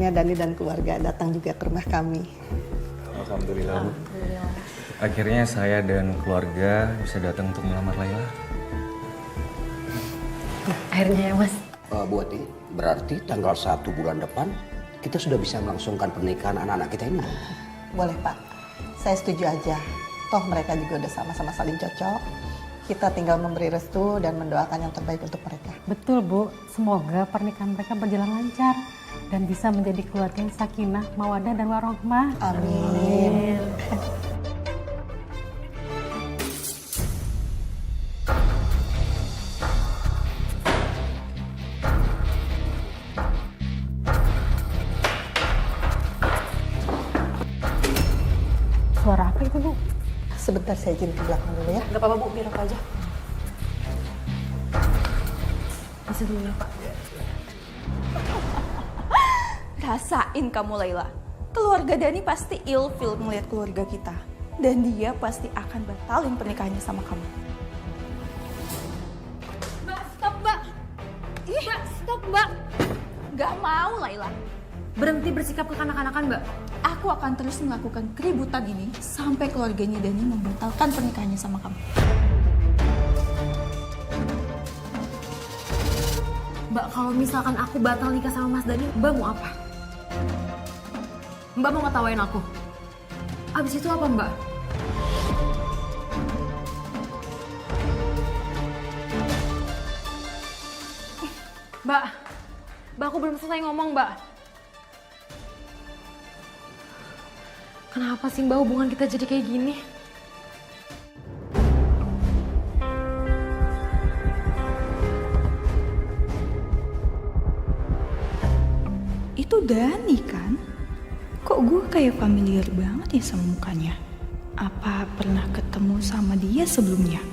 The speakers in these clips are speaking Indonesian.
akhirnya Dani dan keluarga datang juga ke rumah kami. Alhamdulillah, Bu. Akhirnya saya dan keluarga bisa datang untuk melamar Laila. Akhirnya ya, Mas. Bu Ati, berarti tanggal 1 bulan depan kita sudah bisa melangsungkan pernikahan anak-anak kita ini. Boleh Pak, saya setuju aja. Toh mereka juga udah sama-sama saling cocok. Kita tinggal memberi restu dan mendoakan yang terbaik untuk mereka. Betul, Bu. Semoga pernikahan mereka berjalan lancar dan bisa menjadi keluarga yang sakinah, mawadah, dan warohmah. Amin. Suara apa itu, Bu? Sebentar saya izin ke belakang dulu ya. Gak apa-apa, Bu. Biar aku aja. Bisa dulu ya, Pak. Rasain kamu Laila. Keluarga Dani pasti ilfil melihat keluarga kita. Dan dia pasti akan batalin pernikahannya sama kamu. Mbak, stop Mbak. Mbak, stop Mbak. Gak mau Laila. Berhenti bersikap kekanak-kanakan, Mbak. Aku akan terus melakukan keributan ini sampai keluarganya Dani membatalkan pernikahannya sama kamu. Mbak, kalau misalkan aku batal nikah sama Mas Dani, Mbak mau apa? Mbak mau ngetawain aku? Abis itu apa, Mbak? Mbak, aku belum selesai ngomong, Mbak. Kenapa sih, Mbak, hubungan kita jadi kayak gini? Itu Dani kan? Kok gue kayak familiar banget ya sama mukanya? Apa pernah ketemu sama dia sebelumnya?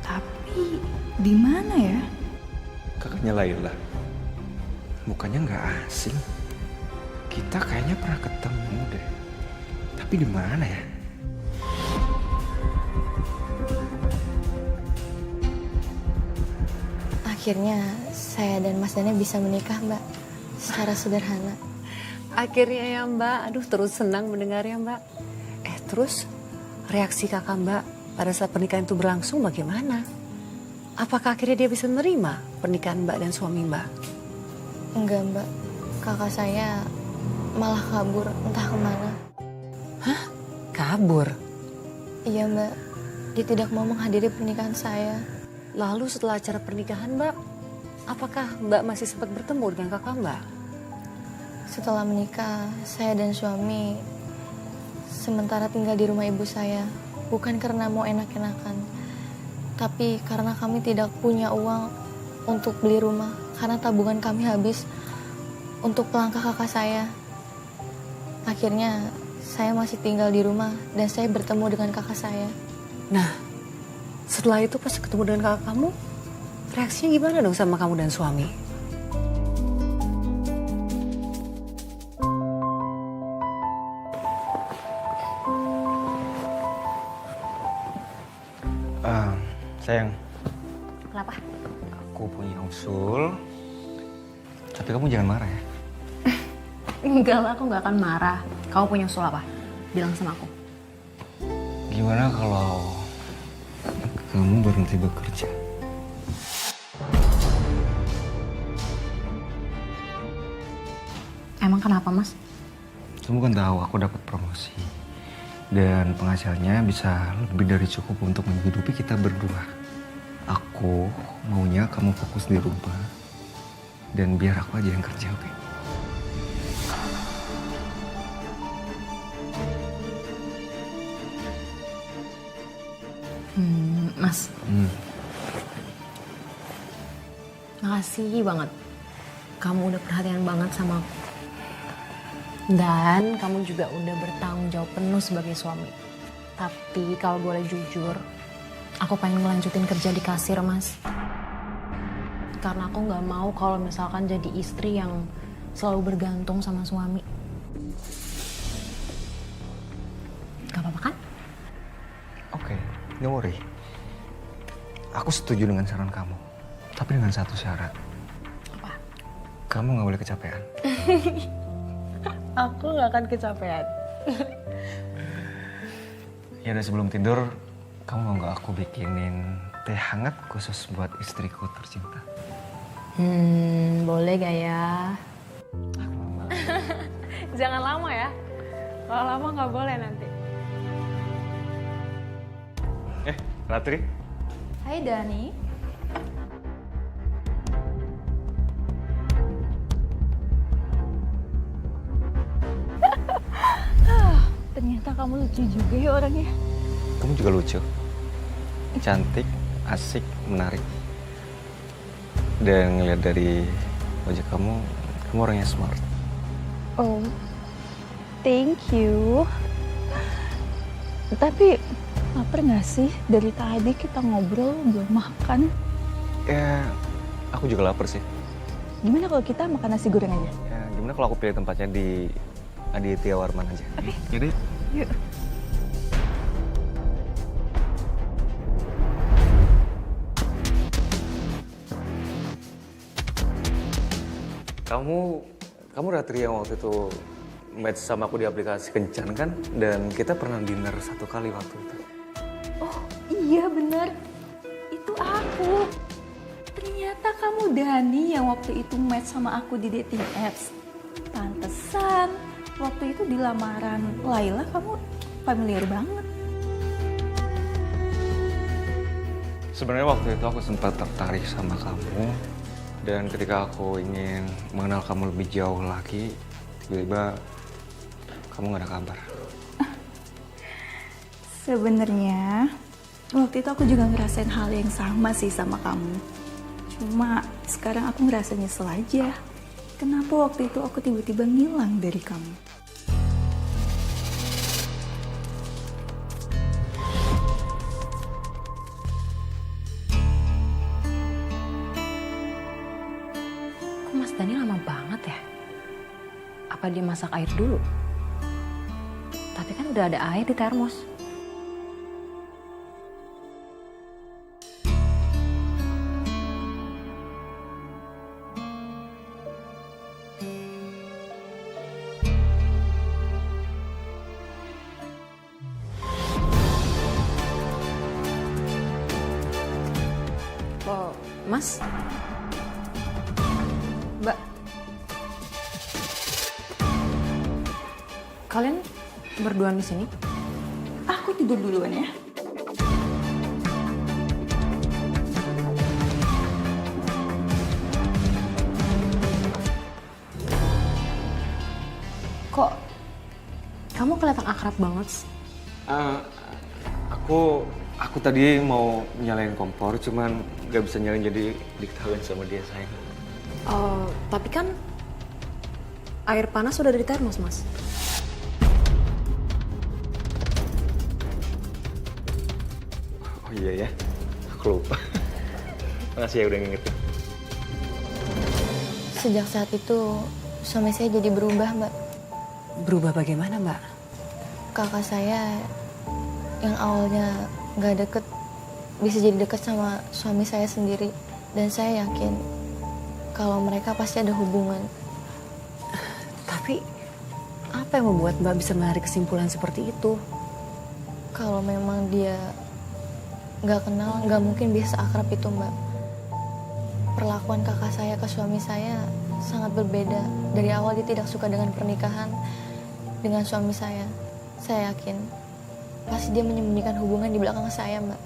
Tapi di mana ya? Kakaknya Laila. Mukanya nggak asing. Kita kayaknya pernah ketemu deh. Tapi di mana ya? Akhirnya saya dan Mas Dani bisa menikah, Mbak. Secara sederhana. Akhirnya ya Mbak, aduh terus senang mendengarnya Mbak. Terus reaksi kakak Mbak pada saat pernikahan itu berlangsung bagaimana? Apakah akhirnya dia bisa menerima pernikahan Mbak dan suami Mbak? Enggak, Mbak. Kakak saya malah kabur entah kemana. Hah? Kabur? Iya, Mbak. Dia tidak mau menghadiri pernikahan saya. Lalu setelah acara pernikahan Mbak, apakah Mbak masih sempat bertemu dengan kakak Mbak? Setelah menikah, saya dan suami sementara tinggal di rumah ibu saya. Bukan karena mau enak-enakan, tapi karena kami tidak punya uang untuk beli rumah. Karena tabungan kami habis untuk pelangkah kakak saya. Akhirnya saya masih tinggal di rumah dan saya bertemu dengan kakak saya. Nah, setelah itu pas ketemu dengan kakak kamu, reaksinya gimana dong sama kamu dan suami? Sayang, Kenapa? aku punya usul. Tapi kamu jangan marah ya. Enggak lah, aku nggak akan marah. Kamu punya usul apa? Bilang sama aku. Gimana kalau kamu berhenti bekerja? Emang kenapa, Mas? Kamu kan tahu aku dapat promosi. Dan penghasilannya bisa lebih dari cukup untuk menghidupi kita berdua. Aku maunya kamu fokus di rumah. Dan biar aku aja yang kerja, oke? Mas. Makasih banget. Kamu udah perhatian banget sama aku. Dan kamu juga udah bertanggung jawab penuh sebagai suami. Tapi kalau boleh jujur, aku pengen ngelanjutin kerja di kasir, Mas. Karena aku nggak mau kalau misalkan jadi istri yang selalu bergantung sama suami. Gak apa-apa kan? Oke, don't worry. Aku setuju dengan saran kamu. Tapi dengan satu syarat. Apa? Kamu nggak boleh kecapean. Aku nggak akan kecapean. Ya udah sebelum tidur, kamu mau nggak aku bikinin teh hangat khusus buat istriku tercinta? Boleh gak ya? Aku mau. Jangan lama ya. Kalau lama nggak boleh nanti. Ratri? Hai Dani. Ternyata kamu lucu juga ya orangnya. Kamu juga lucu. Cantik, asik, menarik. Dan ngeliat dari wajah kamu orangnya smart. Oh, thank you. Tapi lapar nggak sih? Dari tadi kita ngobrol belum makan. Ya, aku juga lapar sih. Gimana kalau kita makan nasi goreng aja? Ya, gimana kalau aku pilih tempatnya di Aditya Warman aja? Oke. Jadi, Yuk. kamu Ratri yang waktu itu match sama aku di aplikasi Kencan kan? Dan kita pernah dinner satu kali waktu itu. Oh iya bener, itu aku. Ternyata kamu Dani yang waktu itu match sama aku di dating apps. Pantesan, waktu itu di lamaran Laila kamu familiar banget. Sebenarnya waktu itu aku sempat tertarik sama kamu. Dan ketika aku ingin mengenal kamu lebih jauh lagi, tiba-tiba kamu gak ada kabar. Sebenarnya waktu itu aku juga ngerasain hal yang sama sih sama kamu. Cuma sekarang aku ngerasa nyesel aja. Kenapa waktu itu aku tiba-tiba ngilang dari kamu? Kok Mas Dani lama banget ya? Apa dia masak air dulu? Tapi kan udah ada air di termos. Oh, Mas? Mbak? Kalian berduaan di sini? Aku tidur duluan ya. Kok kamu kelihatan akrab banget? Aku tadi mau nyalain kompor, cuman gak bisa nyalain jadi diketahuin sama dia sayang. Tapi kan air panas sudah ada di termos, Mas. Oh iya ya, aku lupa. Makasih ya udah ngingetin. Sejak saat itu suami saya jadi berubah, Mbak. Berubah bagaimana, Mbak? Kakak saya yang awalnya nggak deket bisa jadi deket sama suami saya sendiri, dan saya yakin kalau mereka pasti ada hubungan. Tapi apa yang membuat Mbak bisa menarik kesimpulan seperti itu? Kalau memang dia nggak kenal, nggak mungkin bisa akrab itu, Mbak. Perlakuan kakak saya ke suami saya sangat berbeda. Dari awal dia tidak suka dengan pernikahan dengan suami saya. Saya yakin pasti dia menyembunyikan hubungan di belakang saya, Mbak.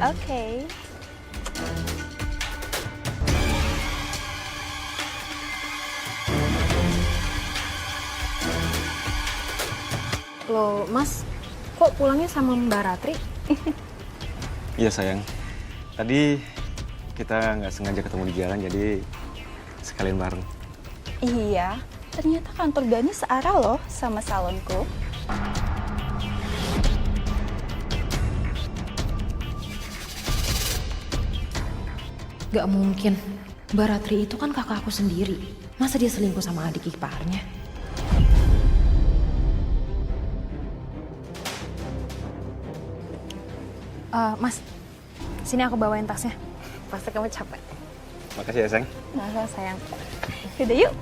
Oke. Loh, Mas, kok pulangnya sama Mbak Ratri? Iya sayang, tadi kita nggak sengaja ketemu di jalan jadi sekalian bareng. Iya, ternyata kantor Dani searah loh sama salonku. Gak mungkin. Mbak Ratri itu kan kakak aku sendiri. Masa dia selingkuh sama adik iparnya? Mas, sini aku bawain tasnya. Pasti kamu capek. Makasih ya, sayang. Nah, sayang. Yaudah yuk.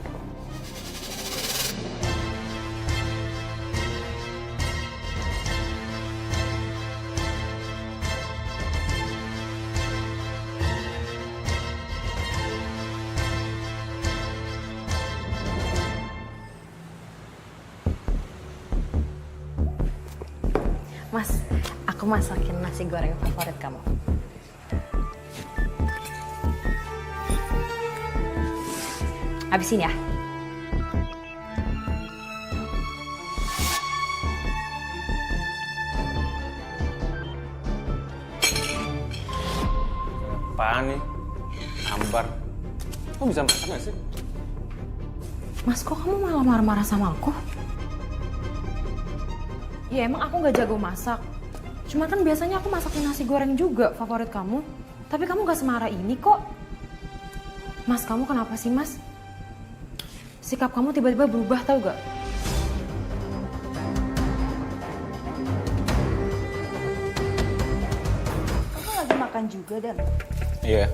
Mas, aku masakin nasi goreng favorit kamu. Habisin ya. Apaan nih? Ambar. Kamu bisa masak gak sih? Mas, kok kamu malah marah-marah sama aku? Ya emang aku gak jago masak. Cuma kan biasanya aku masakin nasi goreng juga favorit kamu. Tapi kamu gak semarah ini kok. Mas, kamu kenapa sih, Mas? Sikap kamu tiba-tiba berubah, tau gak? Kamu lagi makan juga, Dan? Iya.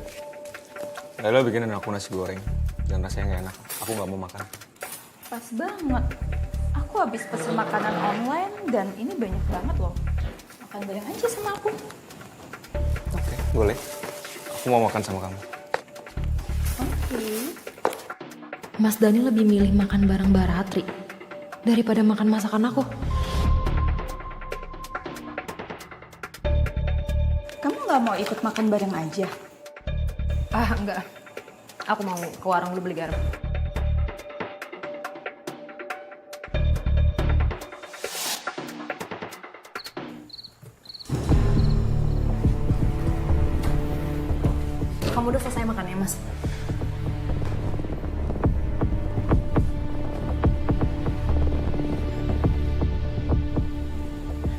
Lalu bikinin aku nasi goreng. Dan rasanya gak enak. Aku gak mau makan. Pas banget. Aku habis pesen makanan online dan ini banyak banget loh. Makan bareng aja sama aku. Oke, boleh. Aku mau makan sama kamu. Oke. Mas Dani lebih milih makan bareng Mbak Ratri daripada makan masakan aku. Kamu nggak mau ikut makan bareng aja? Enggak. Aku mau ke warung dulu beli garam. Kamu udah selesai makan ya, Mas?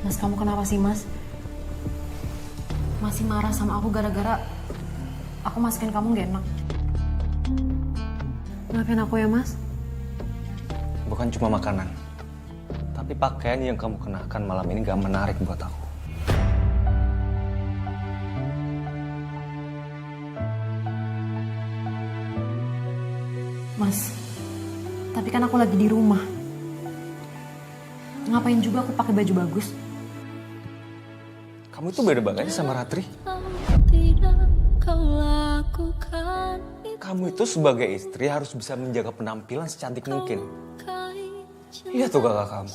Mas, kamu kenapa sih, Mas? Masih marah sama aku gara-gara aku masukin kamu gak enak. Maafin aku ya, Mas. Bukan cuma makanan. Tapi pakaian yang kamu kenakan malam ini gak menarik buat aku. Mas, tapi kan aku lagi di rumah. Ngapain juga aku pakai baju bagus? Kamu itu beda banget sama Ratri. Kamu itu sebagai istri harus bisa menjaga penampilan secantik mungkin. Iya tuh kakak kamu.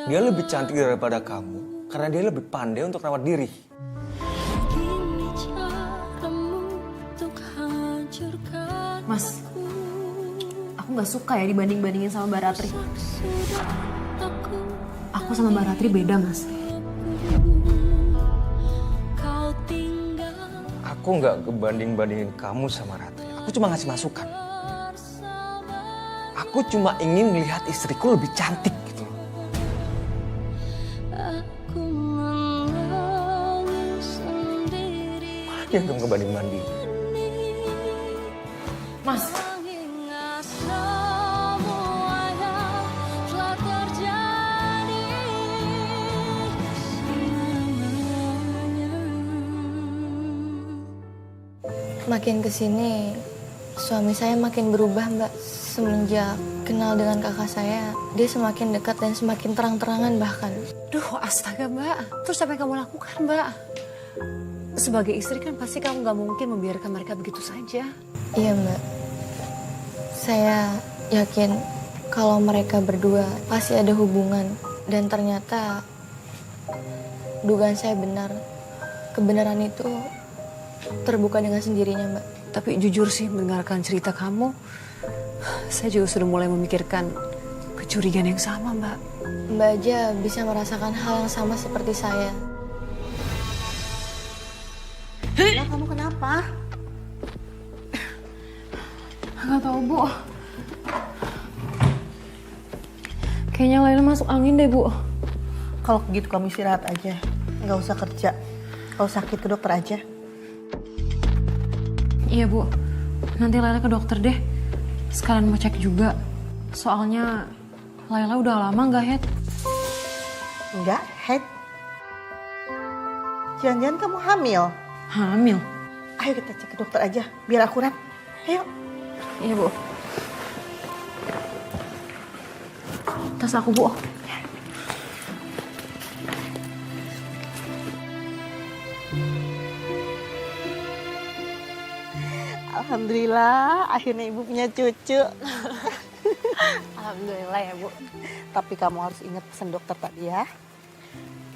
Dia lebih cantik daripada kamu karena dia lebih pandai untuk rawat diri. Mas, aku gak suka ya dibanding-bandingin sama Mbak Ratri. Aku sama Mbak Ratri beda, Mas. Aku nggak kebanding-bandingin kamu sama Ratri. Aku cuma ngasih masukan. Aku cuma ingin melihat istriku lebih cantik gitu. Malah dia nggak ngebanding-banding. Mas, Makin kesini, suami saya makin berubah, Mbak. Semenjak kenal dengan kakak saya, dia semakin dekat dan semakin terang-terangan bahkan. Duh, astaga Mbak. Terus apa yang kamu lakukan Mbak? Sebagai istri kan pasti kamu gak mungkin membiarkan mereka begitu saja. Iya, Mbak. Saya yakin kalau mereka berdua pasti ada hubungan. Dan ternyata dugaan saya benar. Kebenaran itu terbuka dengan sendirinya, Mbak. Tapi jujur sih mendengarkan cerita kamu, saya juga sudah mulai memikirkan kecurigaan yang sama, Mbak. Mbak aja bisa merasakan hal yang sama seperti saya. Nah, kamu kenapa? gak tahu Bu. Kayaknya Laila masuk angin deh Bu. Kalau gitu kamu istirahat aja. Nggak usah kerja. Kalau sakit ke dokter aja. Iya Bu, nanti Laila ke dokter deh. Sekalian mau cek juga. Soalnya Laila udah lama nggak head. Enggak, head. Jangan-jangan kamu hamil. Hamil? Ayo kita cek ke dokter aja, biar akurat. Ayo. Iya Bu. Tas aku Bu. Alhamdulillah, akhirnya ibu punya cucu. Alhamdulillah ya Bu. Tapi kamu harus ingat pesan dokter tadi ya.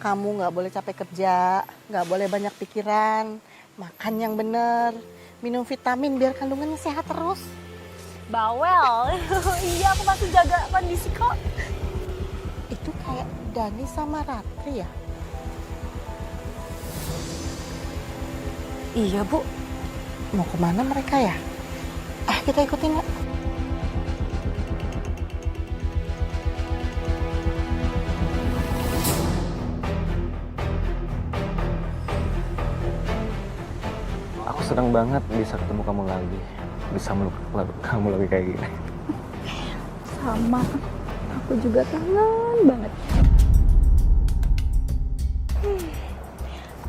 Kamu nggak boleh capek kerja, nggak boleh banyak pikiran, makan yang bener, minum vitamin biar kandungannya sehat terus. Bawel. Iya, aku masih jaga kondisi kok. Itu kayak Dani sama Ratri ya? Iya Bu. Mau kemana mereka ya? Kita ikutin ya. Aku senang banget bisa ketemu kamu lagi. Bisa meluk kamu lagi kayak gini. Sama, aku juga kangen banget.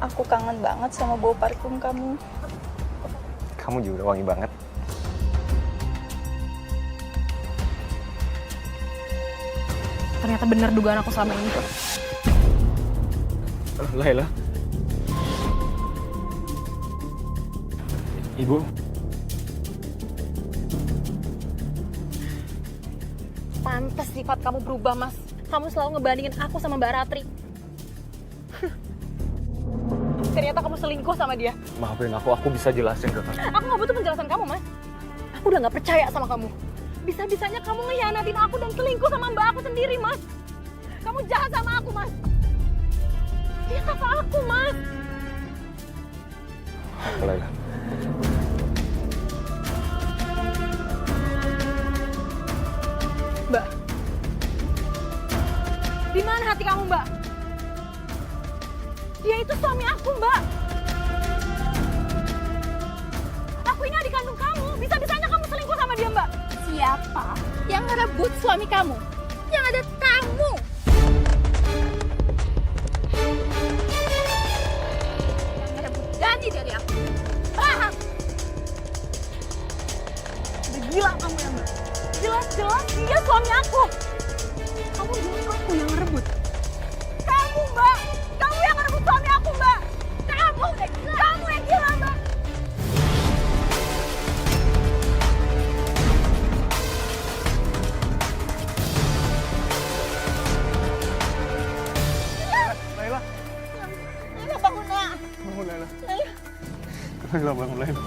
Aku kangen banget sama bau parfum kamu. Kamu juga wangi banget. Ternyata benar dugaan aku selama ini. Laila. Ibu. Pantes sifat kamu berubah, Mas. Kamu selalu ngebandingin aku sama Mbak Ratri. Ternyata kamu selingkuh sama dia. Maafin aku bisa jelasin ke kamu. Aku gak butuh penjelasan kamu, Mas. Aku udah gak percaya sama kamu. Bisa-bisanya kamu ngehianatin aku dan selingkuh sama mbak aku sendiri, Mas. Kamu jahat sama aku, Mas. Dia kakak aku, Mas. Laila. Mbak. Di mana hati kamu, Mbak? Dia itu suami aku, Mbak. Aku ini adik kandung kamu. Bisa-bisanya kamu selingkuh sama dia, Mbak. Siapa yang ngerebut suami kamu? Yang ada kamu. Yang ngerebut Dani dari aku. Paham? Udah gila kamu ya, Mbak. Jelas-jelas dia suami aku. Kamu bilang aku yang ngerebut. Kamu, Mbak. Kamu yang ngerebut suami aku, Mbak. Kamu yang gila, Mbak. Laila. Laila bangun, Nak. Bangun Laila. Laila bangun Laila.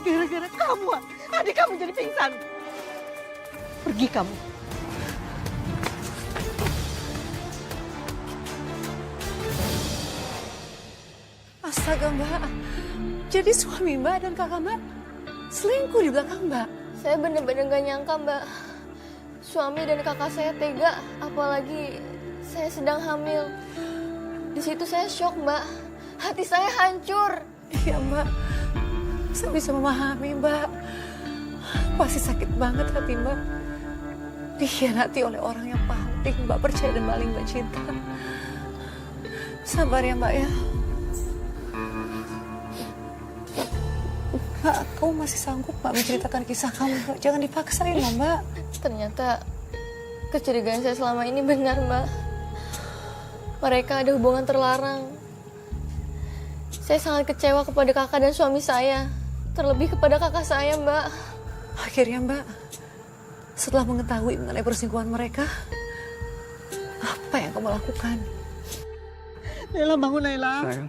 Gara-gara kamu, adik kamu jadi pingsan. Pergi kamu. Astaga Mbak, jadi suami Mbak dan kakak Mbak selingkuh di belakang Mbak. Saya bener-bener gak nyangka, Mbak. Suami dan kakak saya tega, apalagi saya sedang hamil. Di situ saya shock, Mbak. Hati saya hancur. Iya Mbak, saya bisa memahami Mbak. Pasti sakit banget hati Mbak. Dikhianati oleh orang yang paling Mbak percaya dan paling Mbak cinta. Sabar ya Mbak ya. Mbak, kamu masih sanggup Mbak menceritakan kisah kamu Mbak? Jangan dipaksain loh Mbak. Ternyata kecurigaan saya selama ini benar, Mbak. Mereka ada hubungan terlarang. Saya sangat kecewa kepada kakak dan suami saya. Terlebih kepada kakak saya, Mbak. Akhirnya Mbak, setelah mengetahui mengenai perselingkuhan mereka, apa yang kamu lakukan? Laila bangun, Laila. Sayang.